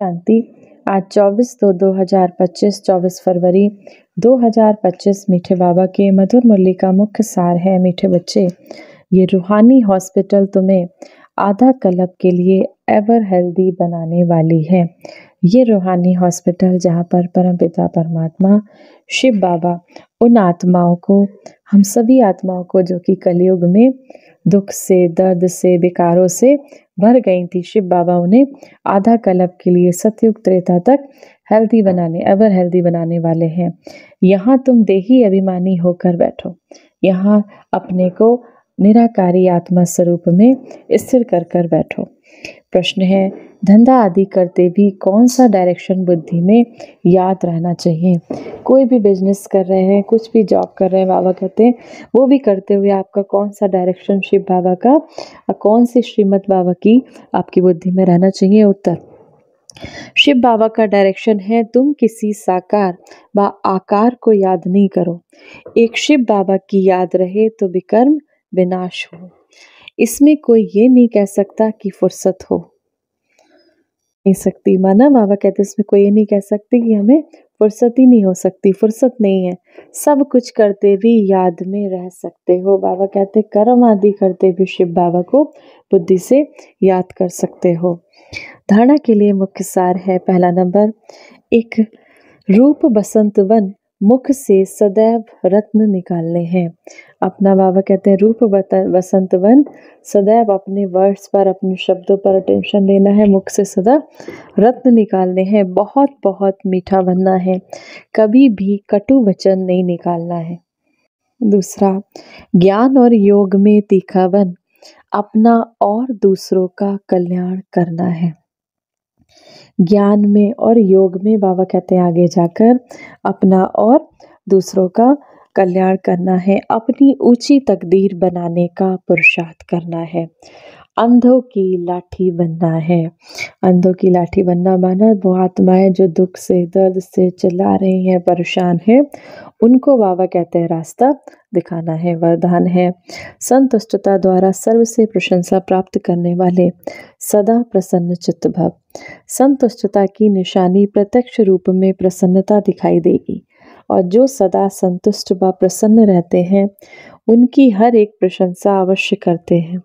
शांति। आज 24/2/2025 24 फरवरी 2025 मीठे बाबा के मधुर मुरली का मुख्य सार है। मीठे बच्चे, ये रूहानी हॉस्पिटल तुम्हें आधा कल्प के लिए एवर हेल्दी बनाने वाली है। ये रूहानी हॉस्पिटल जहाँ पर परमपिता परमात्मा शिव बाबा उन आत्माओं को, हम सभी आत्माओं को जो कि कलयुग में दुख से, दर्द से, विकारों से भर गई थी, शिव बाबा उन्हें आधा कल्प के लिए सतयुग त्रेता तक हेल्दी बनाने, एवर हेल्दी बनाने वाले हैं। यहाँ तुम देही अभिमानी होकर बैठो। यहाँ अपने को निराकारी आत्मा स्वरूप में स्थिर कर कर बैठो। प्रश्न है, धंधा आदि करते भी कौन सा डायरेक्शन बुद्धि में याद रहना चाहिए? कोई भी बिजनेस कर रहे हैं, कुछ भी जॉब कर रहे हैं, बाबा कहते हैं वो भी करते हुए आपका कौन सा डायरेक्शन शिव बाबा का और कौन सी श्रीमत बाबा की आपकी बुद्धि में रहना चाहिए? उत्तर, शिव बाबा का डायरेक्शन है, तुम किसी साकार व आकार को याद नहीं करो। एक शिव बाबा की याद रहे तो विकर्म विनाश हो। इसमें कोई ये नहीं कह सकता कि फुर्सत हो नहीं सकती। माना बाबा कहते इसमें कोई ये नहीं कह सकती कि हमें फुर्सत ही नहीं हो सकती। फुर्सत नहीं है, सब कुछ करते भी याद में रह सकते हो। बाबा कहते कर्म आदि करते भी शिव बाबा को बुद्धि से याद कर सकते हो। धारणा के लिए मुख्य सार है। पहला नंबर, एक रूप बसंत वन मुख से सदैव रत्न निकालने हैं। अपना बाबा कहते हैं रूप बसंत वन, सदैव अपने वर्ड्स पर, अपने शब्दों पर अटेंशन देना है, मुख से सदा रत्न निकालने हैं, बहुत बहुत मीठा बनना है, कभी भी कटु वचन नहीं निकालना है। दूसरा, ज्ञान और योग में तीखा बन अपना और दूसरों का कल्याण करना है। ज्ञान में और योग में बाबा कहते हैं आगे जाकर अपना और दूसरों का कल्याण करना है, अपनी ऊंची तकदीर बनाने का पुरुषार्थ करना है। अंधों की लाठी बनना है। अंधों की लाठी बनना माना वो आत्माएं जो दुख से, दर्द से चिल्ला रही हैं, परेशान हैं, उनको बाबा कहते हैं रास्ता दिखाना है। वरदान है, संतुष्टता द्वारा सर्व से प्रशंसा प्राप्त करने वाले सदा प्रसन्न चित्त भव। संतुष्टता की निशानी प्रत्यक्ष रूप में प्रसन्नता दिखाई देगी, और जो सदा संतुष्ट व प्रसन्न रहते हैं उनकी हर एक प्रशंसा अवश्य करते हैं।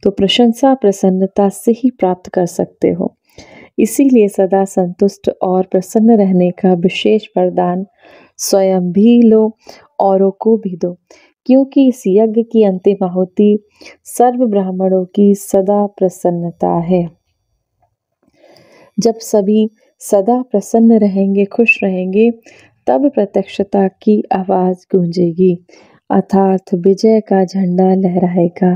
तो प्रशंसा प्रसन्नता से ही प्राप्त कर सकते हो। इसीलिए सदा संतुष्ट और प्रसन्न रहने का विशेष वरदान स्वयं भी लो, औरों को भी दो, क्योंकि इस यज्ञ की अंतिम आहुति सर्व ब्राह्मणों की सदा प्रसन्नता है। जब सभी सदा प्रसन्न रहेंगे, खुश रहेंगे, तब प्रत्यक्षता की आवाज गूंजेगी, अर्थात विजय का झंडा लहराएगा।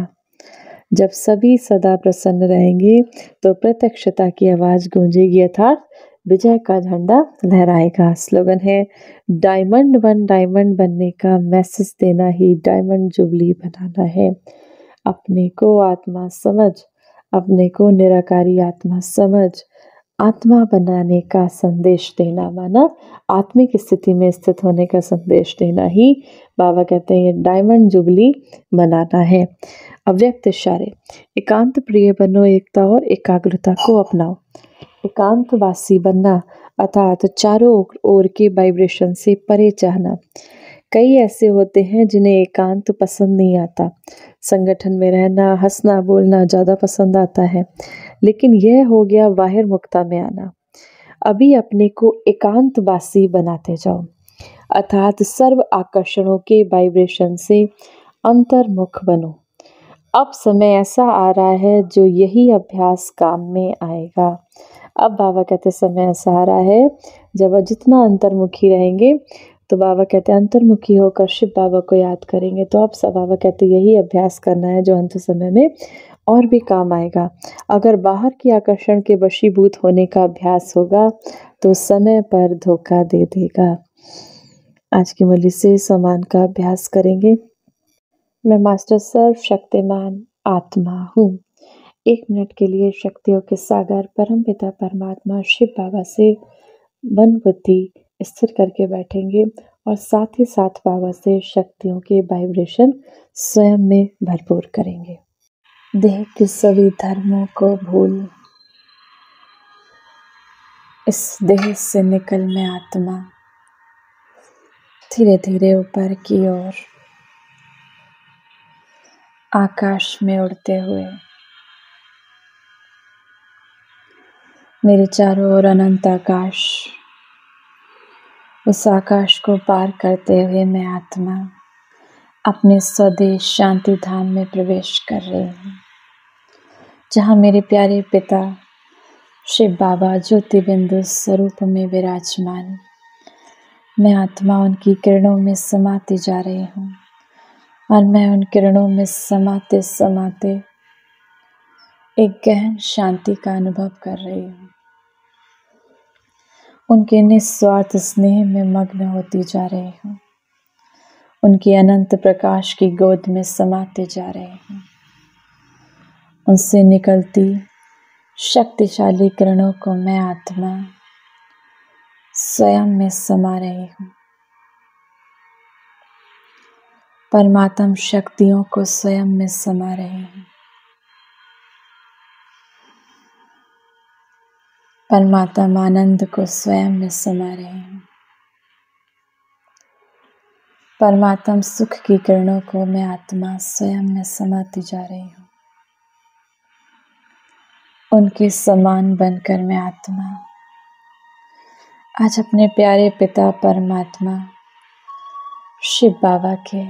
जब सभी सदा प्रसन्न रहेंगे तो प्रत्यक्षता की आवाज गूंजेगी, अर्थात विजय का झंडा लहराएगा। स्लोगन है, डायमंड वन डायमंड बनने का मैसेज देना ही डायमंड जुबली बनाना है। अपने को आत्मा समझ, अपने को निराकारी आत्मा समझ, आत्मा बनाने का संदेश देना, माना आत्मिक स्थिति में स्थित होने का संदेश देना ही बाबा कहते हैं ये डायमंड जुबली मनाना है। अव्यक्त इशारे, एकांत प्रिय बनो, एकता और एकाग्रता को अपनाओ। एकांतवासी बनना अर्थात चारों ओर के वाइब्रेशन से परे चाहना। कई ऐसे होते हैं जिन्हें एकांत पसंद नहीं आता, संगठन में रहना, हंसना बोलना ज़्यादा पसंद आता है, लेकिन यह हो गया बाहिर मुक्ता में आना। अभी अपने को एकांतवासी बनाते जाओ, अर्थात सर्व आकर्षणों के वाइब्रेशन से अंतर्मुख बनो। अब समय ऐसा आ रहा है जो यही अभ्यास काम में आएगा। अब बाबा कहते समय ऐसा आ रहा है जब जितना अंतर्मुखी रहेंगे, तो बाबा कहते हैं अंतर्मुखी होकर शिव बाबा को याद करेंगे, तो अब सब बाबा कहते यही अभ्यास करना है जो अंत समय में और भी काम आएगा। अगर बाहर की आकर्षण के वशीभूत होने का अभ्यास होगा तो समय पर धोखा दे देगा। आज की मुरली से समान का अभ्यास करेंगे। मैं मास्टर सर्व शक्तिमान आत्मा हूँ। 1 मिनट के लिए शक्तियों के सागर परमपिता परमात्मा शिव बाबा से मन बुद्धि स्थिर करके बैठेंगे और साथ ही साथ बाबा से शक्तियों के वाइब्रेशन स्वयं में भरपूर करेंगे। देह के सभी धर्मों को भूल, इस देह से निकल मैं आत्मा धीरे धीरे ऊपर की ओर आकाश में उड़ते हुए मेरे चारों ओर अनंत आकाश, उस आकाश को पार करते हुए मैं आत्मा अपने स्वदेश शांति धाम में प्रवेश कर रही हूँ, जहाँ मेरे प्यारे पिता शिव बाबा ज्योति बिंदु स्वरूप में विराजमान। मैं आत्मा उनकी किरणों में समाती जा रही हूँ और मैं उन किरणों में समाते समाते एक गहन शांति का अनुभव कर रही हूँ। उनके निस्वार्थ स्नेह में मग्न होती जा रही हूँ, उनकी अनंत प्रकाश की गोद में समाते जा रहे हूँ। उनसे निकलती शक्तिशाली किरणों को मैं आत्मा स्वयं में समा रही हूँ। परमात्म शक्तियों को स्वयं में समा रही हूँ। परमात्म आनंद को स्वयं में समा रही हूँ। परमात्म सुख की किरणों को मैं आत्मा स्वयं में समाती जा रही हूँ। उनके समान बनकर मैं आत्मा आज अपने प्यारे पिता परमात्मा शिव बाबा के